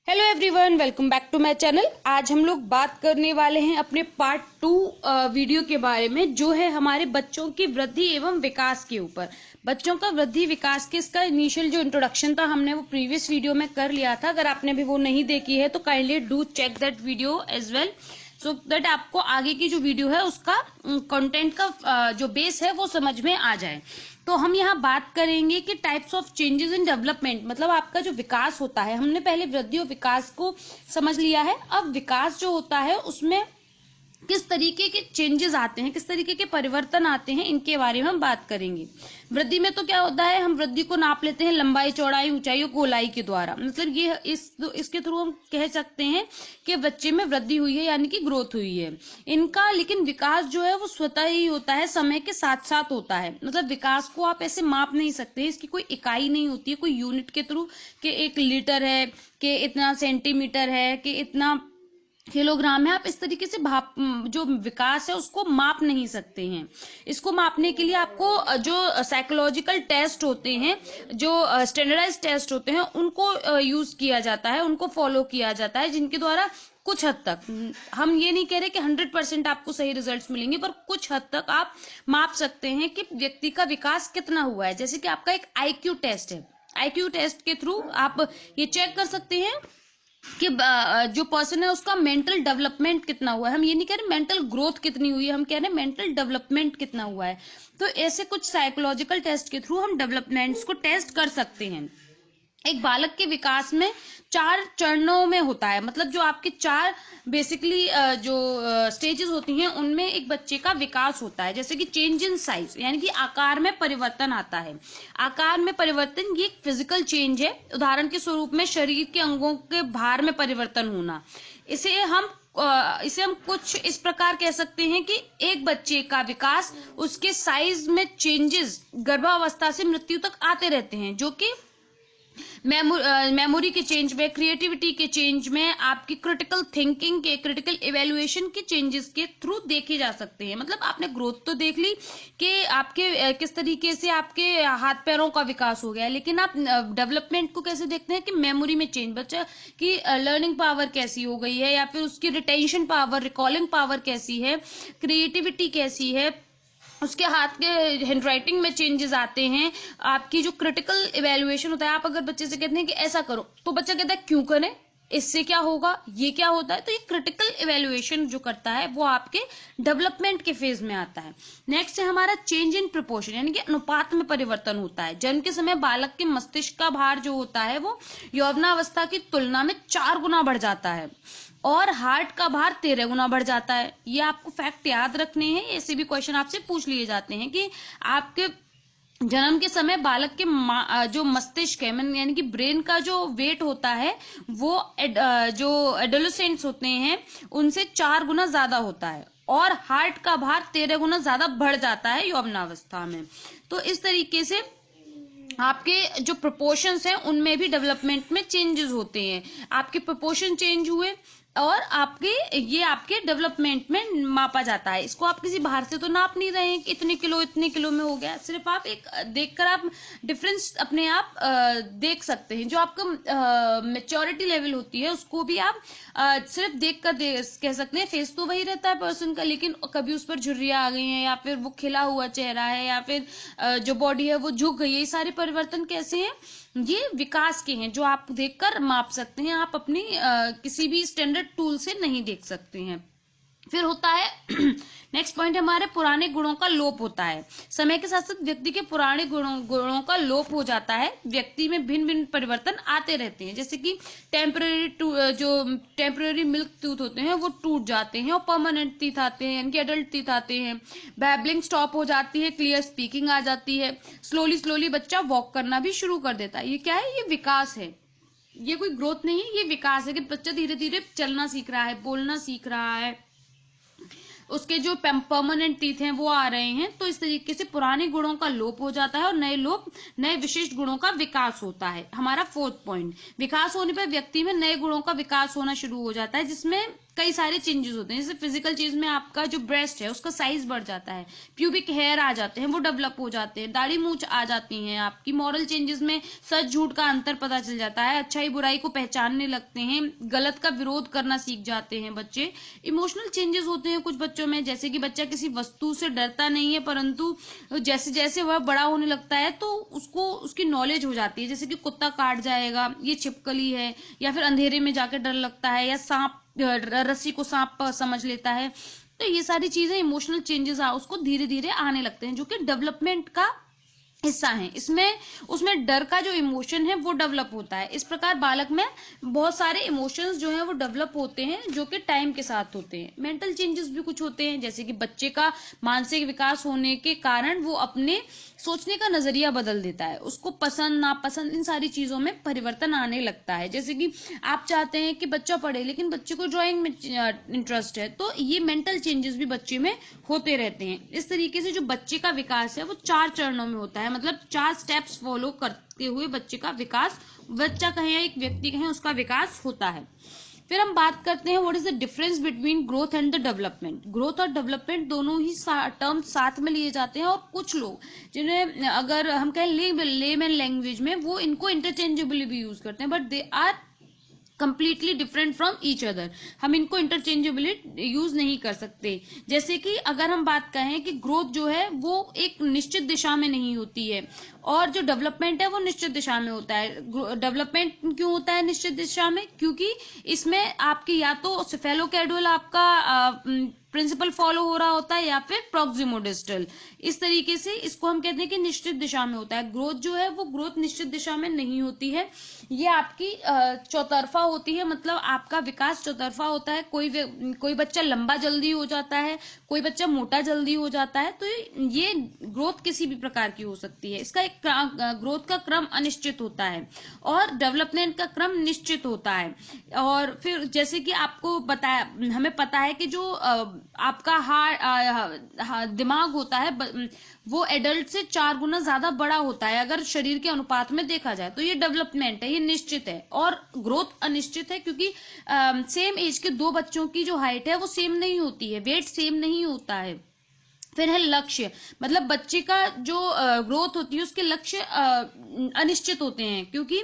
Hello everyone, welcome back to my channel. आज हम लोग बात करने वाले हैं अपने पार्ट 2 वीडियो के बारे में, जो है हमारे बच्चों की वृद्धि एवं विकास के ऊपर। बच्चों का वृद्धि विकास के इसका इनिशियल जो इंट्रोडक्शन था हमने वो प्रीवियस वीडियो में कर लिया था। अगर आपने भी वो नहीं देखी है तो kindly do check that video as well, so that आपको आगे की जो वीडियो है उसका कंटेंट का जो बेस है वो समझ में आ जाए। तो हम यहाँ बात करेंगे कि types of changes in development, मतलब आपका जो विकास होता है। हमने पहले वृद्धि और विकास को समझ लिया है, अब विकास जो होता है उसमें किस तरीके के चेंजेस आते हैं, किस तरीके के परिवर्तन आते हैं, इनके बारे में हम बात करेंगे। वृद्धि में तो क्या होता है, हम वृद्धि को नाप लेते हैं लंबाई, चौड़ाई, ऊंचाई और गोलाई के द्वारा। मतलब ये इसके थ्रू हम कह सकते हैं कि बच्चे में वृद्धि हुई है, यानी कि ग्रोथ हुई है इनका। लेकिन विकास जो है वो स्वतः ही होता है, समय के साथ साथ होता है। मतलब विकास को आप ऐसे माप नहीं सकते, इसकी कोई इकाई नहीं होती है, कोई यूनिट के थ्रू कि 1 लीटर है, कि इतना सेंटीमीटर है, कि इतना किलोग्राम है। आप इस तरीके से भाप जो विकास है उसको माप नहीं सकते हैं। इसको मापने के लिए आपको जो साइकोलॉजिकल टेस्ट होते हैं, जो स्टैंडर्डाइज टेस्ट होते हैं, उनको यूज किया जाता है, उनको फॉलो किया जाता है, जिनके द्वारा कुछ हद तक, हम ये नहीं कह रहे कि 100% आपको सही रिजल्ट्स मिलेंगे, पर कुछ हद तक आप माप सकते हैं कि व्यक्ति का विकास कितना हुआ है। जैसे कि आपका एक IQ टेस्ट है, IQ टेस्ट के थ्रू आप ये चेक कर सकते हैं कि जो पर्सन है उसका मेंटल डेवलपमेंट कितना हुआ है। हम ये नहीं कह रहे मेंटल ग्रोथ कितनी हुई है, हम कह रहे हैं मेंटल डेवलपमेंट कितना हुआ है। तो ऐसे कुछ साइकोलॉजिकल टेस्ट के थ्रू हम डेवलपमेंट्स को टेस्ट कर सकते हैं। एक बालक के विकास में 4 चरणों में होता है, मतलब जो आपके 4 बेसिकली जो स्टेजेस होती हैं उनमें एक बच्चे का विकास होता है। जैसे कि चेंज इन साइज, यानी कि आकार में परिवर्तन आता है। आकार में परिवर्तन ये एक फिजिकल चेंज है। उदाहरण के स्वरूप में शरीर के अंगों के भार में परिवर्तन होना। इसे हम कुछ इस प्रकार कह सकते हैं कि एक बच्चे का विकास, उसके साइज में चेंजेस गर्भावस्था से मृत्यु तक आते रहते हैं, जो कि मेमोरी के चेंज में, क्रिएटिविटी के चेंज में, आपकी क्रिटिकल थिंकिंग के, क्रिटिकल इवेल्युएशन के चेंजेस के थ्रू देखे जा सकते हैं। मतलब आपने ग्रोथ तो देख ली कि आपके किस तरीके से आपके हाथ पैरों का विकास हो गया है, लेकिन आप डेवलपमेंट को कैसे देखते हैं कि मेमोरी में चेंज, बच्चा की लर्निंग पावर कैसी हो गई है, या फिर उसकी रिटेंशन पावर, रिकॉलिंग पावर कैसी है, क्रिएटिविटी कैसी है, उसके हाथ के हैंडराइटिंग में चेंजेस आते हैं। आपकी जो क्रिटिकल इवेल्युएशन होता है, आप अगर बच्चे से कहते हैं कि ऐसा करो तो बच्चा कहता है क्यों करें, इससे क्या होगा, ये क्या होता है। तो ये क्रिटिकल इवेल्युएशन जो करता है वो आपके डेवलपमेंट के फेज में आता है। नेक्स्ट है हमारा चेंज इन प्रोपोर्शन, यानी कि अनुपात में परिवर्तन होता है। जन्म के समय बालक के मस्तिष्क का भार जो होता है वो यौवनावस्था की तुलना में 4 गुना बढ़ जाता है, और हार्ट का भार 13 गुना बढ़ जाता है। ये आपको फैक्ट याद रखने हैं, ऐसे भी क्वेश्चन आपसे पूछ लिए जाते हैं कि आपके जन्म के समय बालक के जो मस्तिष्क है, यानी कि ब्रेन का जो वेट होता है वो जो एडोलेसेंट्स होते हैं उनसे 4 गुना ज्यादा होता है, और हार्ट का भार 13 गुना ज्यादा बढ़ जाता है यौवनावस्था में। तो इस तरीके से आपके जो प्रोपोर्शंस हैं उनमें भी डेवलपमेंट में चेंजेस होते हैं। आपके प्रोपोर्शन चेंज हुए और आपके डेवलपमेंट में मापा जाता है। इसको आप किसी बाहर से तो नाप नहीं रहे हैं कि इतने किलो में हो गया, सिर्फ आप एक देखकर आप डिफरेंस अपने आप देख सकते हैं। जो आपका मेच्योरिटी लेवल होती है उसको भी आप सिर्फ देखकर कह सकते हैं। फेस तो वही रहता है पर्सन का, लेकिन कभी उस पर झुर्रियां आ गई हैं, या फिर वो खिला हुआ चेहरा है, या फिर जो बॉडी है वो झुक गई है। ये सारे परिवर्तन कैसे हैं, ये विकास के हैं, जो आप देखकर माप सकते हैं। आप अपनी किसी भी स्टैंडर्ड टूल से नहीं देख सकते हैं। फिर होता है नेक्स्ट पॉइंट हमारे पुराने गुणों का लोप होता है। समय के साथ साथ व्यक्ति के पुराने गुणों का लोप हो जाता है। व्यक्ति में भिन्न भिन्न परिवर्तन आते रहते हैं, जैसे कि टेम्पररी मिल्क टूथ होते हैं वो टूट जाते हैं, और परमानेंट टीथ आते हैं, यानी कि एडल्ट टीथ आते हैं। बैबलिंग स्टॉप हो जाती है, क्लियर स्पीकिंग आ जाती है। स्लोली बच्चा वॉक करना भी शुरू कर देता है। ये क्या है, ये विकास है, ये कोई ग्रोथ नहीं है, ये विकास है कि बच्चा धीरे धीरे चलना सीख रहा है, बोलना सीख रहा है, उसके जो परमानेंट टीथ हैं वो आ रहे हैं। तो इस तरीके से पुराने गुणों का लोप हो जाता है और नए विशिष्ट गुणों का विकास होता है। हमारा 4th पॉइंट, विकास होने पर व्यक्ति में नए गुणों का विकास होना शुरू हो जाता है, जिसमें कई सारे चेंजेस होते हैं। जैसे फिजिकल चीज में आपका जो ब्रेस्ट है उसका साइज बढ़ जाता है, प्यूबिक हेयर आ जाते हैं, वो डेवलप हो जाते हैं, दाढ़ी मूंछ आ जाती हैं आपकी। मॉरल चेंजेस में सच झूठ का अंतर पता चल जाता है, अच्छाई बुराई को पहचानने लगते हैं, गलत का विरोध करना सीख जाते हैं बच्चे। इमोशनल चेंजेस होते हैं कुछ बच्चों में, जैसे कि बच्चा किसी वस्तु से डरता नहीं है, परंतु जैसे जैसे वह बड़ा होने लगता है तो उसको उसकी नॉलेज हो जाती है। जैसे कि कुत्ता काट जाएगा, ये छिपकली है, या फिर अंधेरे में जाकर डर लगता है, या सांप रस्सी को सांप समझ लेता है। तो ये सारी चीजें इमोशनल चेंजेस उसको धीरे धीरे आने लगते हैं, जो कि डेवलपमेंट का हिस्सा है। इसमें उसमें डर का जो इमोशन है वो डेवलप होता है। इस प्रकार बालक में बहुत सारे इमोशंस जो हैं वो डेवलप होते हैं, जो कि टाइम के साथ होते हैं। मेंटल चेंजेस भी कुछ होते हैं, जैसे कि बच्चे का मानसिक विकास होने के कारण वो अपने सोचने का नजरिया बदल देता है, उसको पसंद नापसंद इन सारी चीजों में परिवर्तन आने लगता है। जैसे कि आप चाहते हैं कि बच्चा पढ़े, लेकिन बच्चे को ड्राइंग में इंटरेस्ट है, तो ये मेंटल चेंजेस भी बच्चे में होते रहते हैं। इस तरीके से जो बच्चे का विकास है वो 4 चरणों में होता है, मतलब 4 स्टेप्स फॉलो करते हुए बच्चे का विकास, बच्चा कहें या एक व्यक्ति कहें, उसका विकास होता है। फिर हम बात करते हैं what is the difference between growth and the development. Growth और डेवलपमेंट दोनों ही टर्म साथ में लिए जाते हैं, और कुछ लोग जिन्हें अगर हम कहें लेमैन लैंग्वेज में, वो इनको इंटरचेंजेबली भी यूज करते हैं, but they are completely different from each other. हम इनको इंटरचेंजेबली यूज नहीं कर सकते। जैसे कि अगर हम बात कहें कि ग्रोथ जो है वो एक निश्चित दिशा में नहीं होती है, और जो डेवलपमेंट है वो निश्चित दिशा में होता है। डेवलपमेंट क्यों होता है निश्चित दिशा में? क्योंकि इसमें आपकी या तो सेफेलोकैडुअल आपका प्रिंसिपल फॉलो हो रहा होता है, या फिर प्रॉक्सिमोडिस्टल। इस तरीके से इसको हम कहते हैं कि निश्चित दिशा में होता है। ग्रोथ जो है वो ग्रोथ निश्चित दिशा में नहीं होती है, ये आपकी चौतरफा होती है, मतलब आपका विकास चौतरफा होता है। कोई बच्चा लंबा जल्दी हो जाता है, कोई बच्चा मोटा जल्दी हो जाता है, तो ये ग्रोथ किसी भी प्रकार की हो सकती है। इसका एक ग्रोथ का क्रम अनिश्चित होता है, और डेवलपमेंट का क्रम निश्चित होता है। और फिर जैसे कि आपको बताया, हमें पता है कि जो आपका दिमाग होता है वो एडल्ट से 4 गुना ज्यादा बड़ा होता है अगर शरीर के अनुपात में देखा जाए, तो ये डेवलपमेंट है, ये निश्चित है। और ग्रोथ अनिश्चित है, क्योंकि सेम एज के 2 बच्चों की जो हाइट है वो सेम नहीं होती है, वेट सेम नहीं होता है। फिर है लक्ष्य, मतलब बच्चे का जो ग्रोथ होती है उसके लक्ष्य अनिश्चित होते हैं, क्योंकि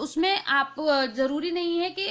उसमें आप जरूरी नहीं है कि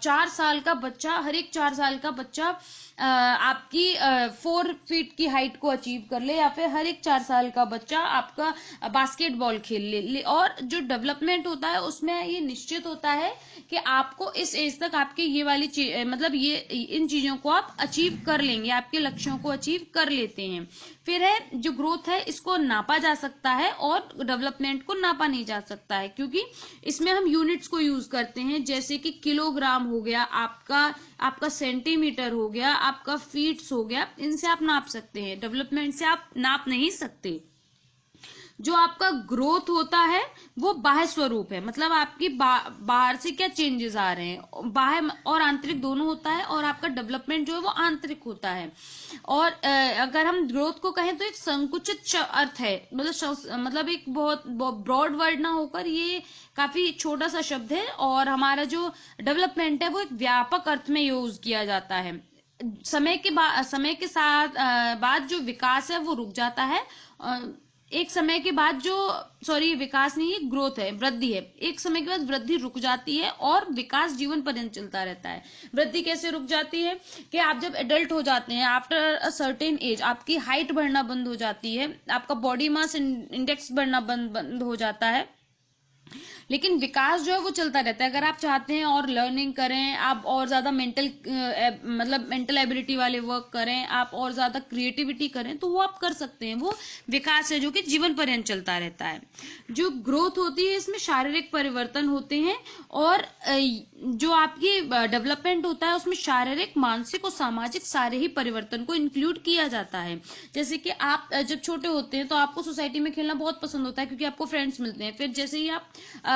4 साल का बच्चा, हर एक 4 साल का बच्चा आपकी 4 फीट की हाइट को अचीव कर ले, या फिर हर एक 4 साल का बच्चा आपका बास्केटबॉल खेल ले। और जो डेवलपमेंट होता है उसमें ये निश्चित होता है कि आपको इस एज तक आपके ये वाली मतलब ये इन चीजों को आप अचीव कर लेंगे, आपके लक्ष्यों को अचीव कर लेते हैं। फिर है जो ग्रोथ है, इसको नापा जा सकता है, और डेवलपमेंट को नापा नहीं जा सकता है, क्योंकि इसमें हम यूनिट्स को यूज करते हैं, जैसे कि किलोग्राम हो गया, आपका सेंटीमीटर हो गया, आपका फीट्स हो गया, इनसे आप नाप सकते हैं। डेवलपमेंट से आप नाप नहीं सकते। जो आपका ग्रोथ होता है वो बाह्य स्वरूप है, मतलब आपकी बाहर से क्या चेंजेस आ रहे हैं, बाह्य और आंतरिक दोनों होता है, और आपका डेवलपमेंट जो है वो आंतरिक होता है। और अगर हम ग्रोथ को कहें तो एक संकुचित अर्थ है, मतलब एक बहुत ब्रॉड वर्ड ना होकर ये काफी छोटा सा शब्द है, और हमारा जो डेवलपमेंट है वो एक व्यापक अर्थ में यूज किया जाता है। समय के साथ बाद जो विकास है वो रुक जाता है, एक समय के बाद जो विकास नहीं है, ग्रोथ है, वृद्धि है। एक समय के बाद वृद्धि रुक जाती है और विकास जीवन पर्यंत चलता रहता है। वृद्धि कैसे रुक जाती है कि आप जब एडल्ट हो जाते हैं, आफ्टर अ सर्टेन एज आपकी हाइट बढ़ना बंद हो जाती है, आपका बॉडी मास इंडेक्स बढ़ना बंद हो जाता है, लेकिन विकास जो है वो चलता रहता है। अगर आप चाहते हैं और लर्निंग करें, आप और ज्यादा मेंटल एबिलिटी वाले वर्क करें, आप और ज्यादा क्रिएटिविटी करें, तो वो आप कर सकते हैं। वो विकास है जो कि जीवन पर्यंत चलता रहता है। जो ग्रोथ होती है इसमें शारीरिक परिवर्तन होते हैं, और जो आपकी डेवलपमेंट होता है उसमें शारीरिक, मानसिक और सामाजिक सारे ही परिवर्तन को इंक्लूड किया जाता है। जैसे कि आप जब छोटे होते हैं तो आपको सोसाइटी में खेलना बहुत पसंद होता है, क्योंकि आपको फ्रेंड्स मिलते हैं। फिर जैसे ही आप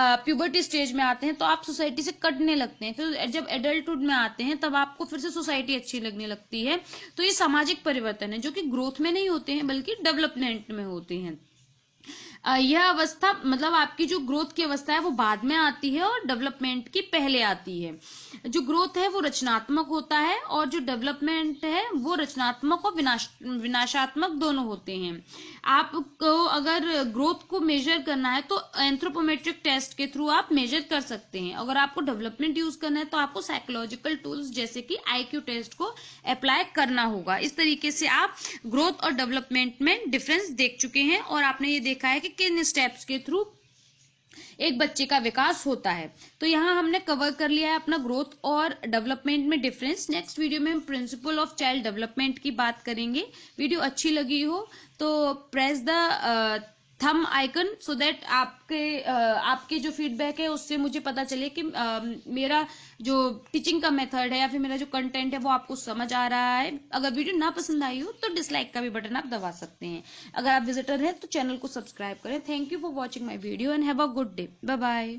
प्यूबर्टी स्टेज में आते हैं तो आप सोसाइटी से कटने लगते हैं। फिर जब एडल्टहुड में आते हैं तब आपको फिर से सोसाइटी अच्छी लगने लगती है। तो ये सामाजिक परिवर्तन है जो कि ग्रोथ में नहीं होते हैं बल्कि डेवलपमेंट में होते हैं। यह अवस्था मतलब आपकी जो ग्रोथ की अवस्था है वो बाद में आती है और डेवलपमेंट की पहले आती है। जो ग्रोथ है वो रचनात्मक होता है और जो डेवलपमेंट है वो रचनात्मक और विनाशात्मक दोनों होते हैं। आपको अगर ग्रोथ को मेजर करना है तो एंथ्रोपोमेट्रिक टेस्ट के थ्रू आप मेजर कर सकते हैं। अगर आपको डेवलपमेंट यूज करना है तो आपको साइकोलॉजिकल टूल्स जैसे कि IQ टेस्ट को अप्लाई करना होगा। इस तरीके से आप ग्रोथ और डेवलपमेंट में डिफरेंस देख चुके हैं और आपने ये देखा है कि किन स्टेप्स के थ्रू एक बच्चे का विकास होता है। तो यहाँ हमने कवर कर लिया है अपना ग्रोथ और डेवलपमेंट में डिफरेंस। नेक्स्ट वीडियो में हम प्रिंसिपल ऑफ चाइल्ड डेवलपमेंट की बात करेंगे। वीडियो अच्छी लगी हो तो press the thumb icon so that आपके जो फीडबैक है उससे मुझे पता चले कि मेरा जो टीचिंग का मेथड है या फिर मेरा जो कंटेंट है वो आपको समझ आ रहा है। अगर वीडियो ना पसंद आई हो तो डिसलाइक का भी बटन आप दबा सकते हैं। अगर आप विजिटर हैं तो चैनल को सब्सक्राइब करें। Thank you for watching my video and have a good day. Bye bye.